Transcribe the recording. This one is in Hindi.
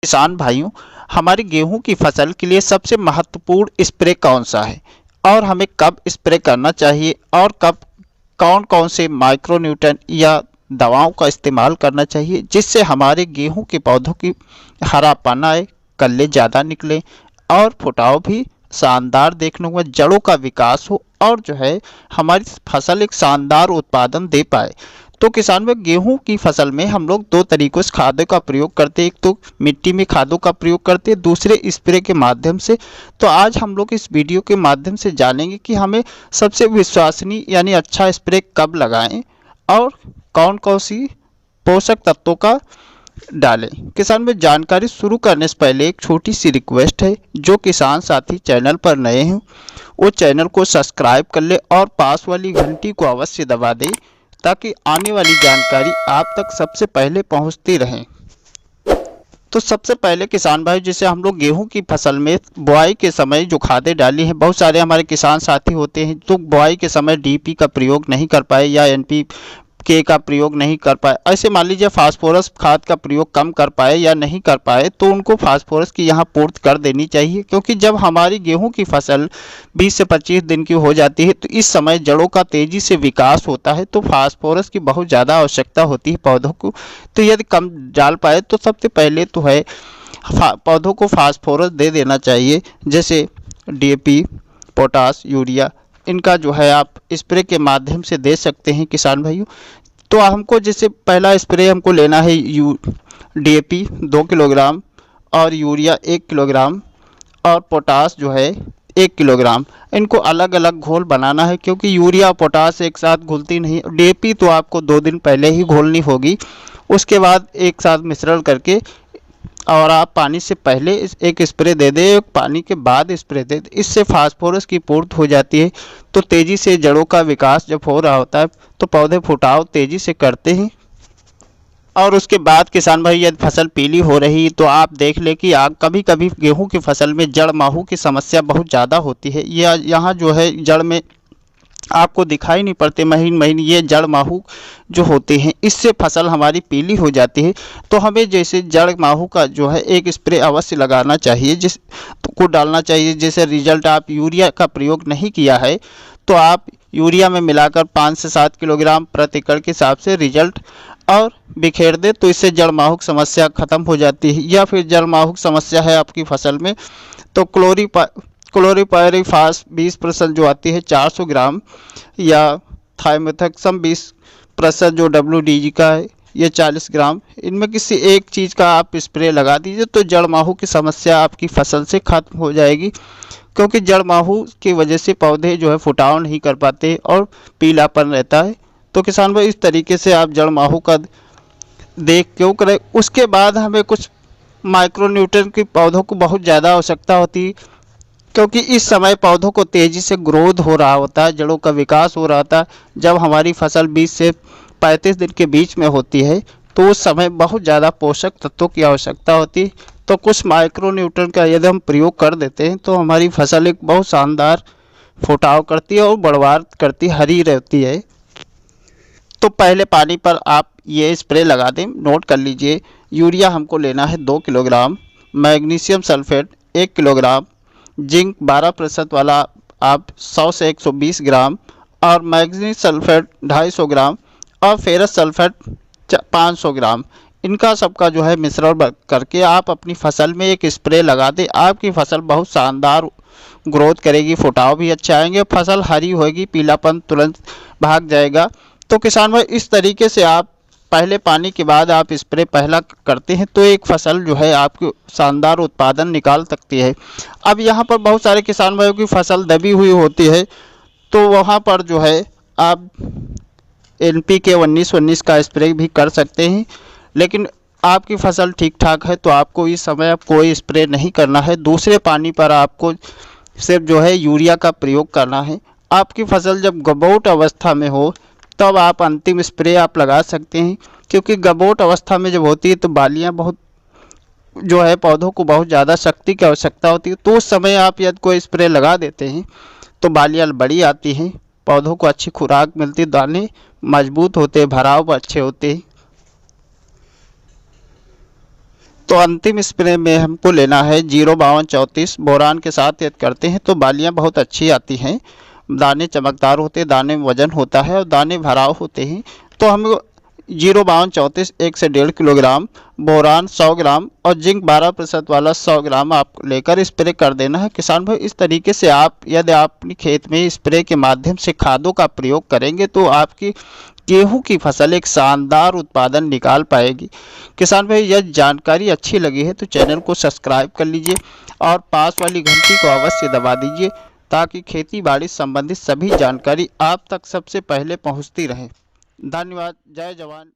किसान भाइयों, हमारी गेहूं की फसल के लिए सबसे महत्वपूर्ण स्प्रे कौन सा है और हमें कब स्प्रे करना चाहिए और कब कौन कौन से माइक्रोन्यूट्रन या दवाओं का इस्तेमाल करना चाहिए जिससे हमारे गेहूं के पौधों की हरापन आए, कल्ले ज़्यादा निकले और फुटाव भी शानदार देखने को, जड़ों का विकास हो और जो है हमारी फसल एक शानदार उत्पादन दे पाए। तो किसान में गेहूं की फसल में हम लोग दो तरीकों से खादों का प्रयोग करते हैं, एक तो मिट्टी में खादों का प्रयोग करते हैं, दूसरे स्प्रे के माध्यम से। तो आज हम लोग इस वीडियो के माध्यम से जानेंगे कि हमें सबसे विश्वसनीय यानी अच्छा स्प्रे कब लगाएं और कौन कौन सी पोषक तत्वों का डालें। किसान में जानकारी शुरू करने से पहले एक छोटी सी रिक्वेस्ट है, जो किसान साथी चैनल पर नए हैं वो चैनल को सब्सक्राइब कर ले और पास वाली घंटी को अवश्य दबा दें ताकि आने वाली जानकारी आप तक सबसे पहले पहुंचती रहे। तो सबसे पहले किसान भाई, जैसे हम लोग गेहूं की फसल में बुआई के समय जो खादें डाली हैं, बहुत सारे हमारे किसान साथी होते हैं तो बुआई के समय डीपी का प्रयोग नहीं कर पाए या एनपीके का प्रयोग नहीं कर पाए। ऐसे मान लीजिए फास्फोरस खाद का प्रयोग कम कर पाए या नहीं कर पाए तो उनको फास्फोरस की यहाँ पूर्ति कर देनी चाहिए, क्योंकि जब हमारी गेहूं की फसल 20 से 25 दिन की हो जाती है तो इस समय जड़ों का तेजी से विकास होता है, तो फास्फोरस की बहुत ज़्यादा आवश्यकता होती है पौधों को। तो यदि कम डाल पाए तो सबसे पहले तो है पौधों को फास्फोरस दे देना चाहिए, जैसे डीएपी, पोटास, यूरिया, इनका जो है आप स्प्रे के माध्यम से दे सकते हैं किसान भाइयों। तो हमको जैसे पहला स्प्रे हमको लेना है डीएपी 2 किलोग्राम और यूरिया 1 किलोग्राम और पोटास जो है 1 किलोग्राम। इनको अलग अलग घोल बनाना है, क्योंकि यूरिया और पोटास एक साथ घुलती नहीं। डीएपी तो आपको 2 दिन पहले ही घोलनी होगी, उसके बाद एक साथ मिश्रण करके और आप पानी से पहले एक स्प्रे दे दें, पानी के बाद स्प्रे दे दें। इससे फास्फोरस की पूर्ति हो जाती है, तो तेज़ी से जड़ों का विकास जब हो रहा होता है तो पौधे फुटाव तेज़ी से करते हैं। और उसके बाद किसान भाई, यदि फसल पीली हो रही तो आप देख लें कि कभी कभी गेहूं की फसल में जड़ माहू की समस्या बहुत ज़्यादा होती है। यह यहाँ जो है जड़ में आपको दिखाई नहीं पड़ते महीन महीन ये जड़ माहू जो होते हैं, इससे फसल हमारी पीली हो जाती है। तो हमें जैसे जड़ माहू का जो है एक स्प्रे अवश्य लगाना चाहिए, जिस को डालना चाहिए। जैसे रिजल्ट आप यूरिया का प्रयोग नहीं किया है तो आप यूरिया में मिलाकर 5 से 7 किलोग्राम प्रति एकड़ के हिसाब से रिजल्ट और बिखेर दे, तो इससे जड़ माहू की समस्या खत्म हो जाती है। या फिर जड़ माहू की समस्या है आपकी फसल में तो क्लोरीपायरिफास 20% जो आती है 400 ग्राम या थाइमेथक्सम 20% जो WDG का है ये 40 ग्राम, इनमें किसी एक चीज़ का आप स्प्रे लगा दीजिए तो जड़ माहू की समस्या आपकी फसल से खत्म हो जाएगी। क्योंकि जड़ माहू की वजह से पौधे जो है फुटाव नहीं कर पाते और पीलापन रहता है। तो किसान भाई इस तरीके से आप जड़ माहू का देख क्यों करें। उसके बाद हमें कुछ माइक्रोन्यूट्रिएंट की पौधों को बहुत ज़्यादा आवश्यकता होती है, क्योंकि इस समय पौधों को तेज़ी से ग्रोथ हो रहा होता है, जड़ों का विकास हो रहा था। जब हमारी फसल 20 से 35 दिन के बीच में होती है तो उस समय बहुत ज़्यादा पोषक तत्वों की आवश्यकता होती है। तो कुछ माइक्रोन्यूट्रिएंट का यदि हम प्रयोग कर देते हैं तो हमारी फसल एक बहुत शानदार फुटाव करती है और बढ़वार करती, हरी रहती है। तो पहले पानी पर आप ये स्प्रे लगा दें। नोट कर लीजिए, यूरिया हमको लेना है 2 kilogram, magnesium sulphate 1 kilogram, zinc 12% वाला आप 100 से 120 ग्राम और मैग्नीशियम सल्फेट 250 ग्राम और फेरस सल्फेट 500 ग्राम, इनका सबका जो है मिश्रण करके आप अपनी फसल में एक स्प्रे लगा दें। आपकी फसल बहुत शानदार ग्रोथ करेगी, फुटाव भी अच्छे आएंगे, फसल हरी होगी, पीलापन तुरंत भाग जाएगा। तो किसान भाई इस तरीके से आप पहले पानी के बाद आप स्प्रे पहला करते हैं तो एक फसल जो है आपकी शानदार उत्पादन निकाल सकती है। अब यहाँ पर बहुत सारे किसान भाइयों की फसल दबी हुई होती है तो वहाँ पर जो है आप NPK 19-19 का स्प्रे भी कर सकते हैं, लेकिन आपकी फसल ठीक ठाक है तो आपको इस समय अब कोई स्प्रे नहीं करना है। दूसरे पानी पर आपको सिर्फ जो है यूरिया का प्रयोग करना है। आपकी फसल जब गबोट अवस्था में हो तब आप अंतिम स्प्रे आप लगा सकते हैं, क्योंकि गबोट अवस्था में जब होती है तो बालियाँ बहुत जो है पौधों को बहुत ज़्यादा शक्ति की आवश्यकता होती है। तो उस समय आप यदि कोई स्प्रे लगा देते हैं तो बालियाँ बड़ी आती हैं, पौधों को अच्छी खुराक मिलती, दाने मजबूत होते, भराव अच्छे होते हैं। तो अंतिम स्प्रे में हमको लेना है 05234 बोरान के साथ यदि करते हैं तो बालियाँ बहुत अच्छी आती हैं, दाने चमकदार होते हैं, दाने में वजन होता है और दाने भराव होते हैं। तो हम 05234 1 से 1.5 किलोग्राम, बोरान 100 ग्राम और जिंक 12% वाला 100 ग्राम आप लेकर स्प्रे कर देना है। किसान भाई, इस तरीके से आप यदि आप अपनी खेत में स्प्रे के माध्यम से खादों का प्रयोग करेंगे तो आपकी गेहूं की फसल एक शानदार उत्पादन निकाल पाएगी। किसान भाई, यह जानकारी अच्छी लगी है तो चैनल को सब्सक्राइब कर लीजिए और पास वाली घंटी को अवश्य दबा दीजिए ताकि खेती बाड़ी संबंधित सभी जानकारी आप तक सबसे पहले पहुंचती रहे। धन्यवाद। जय जवान।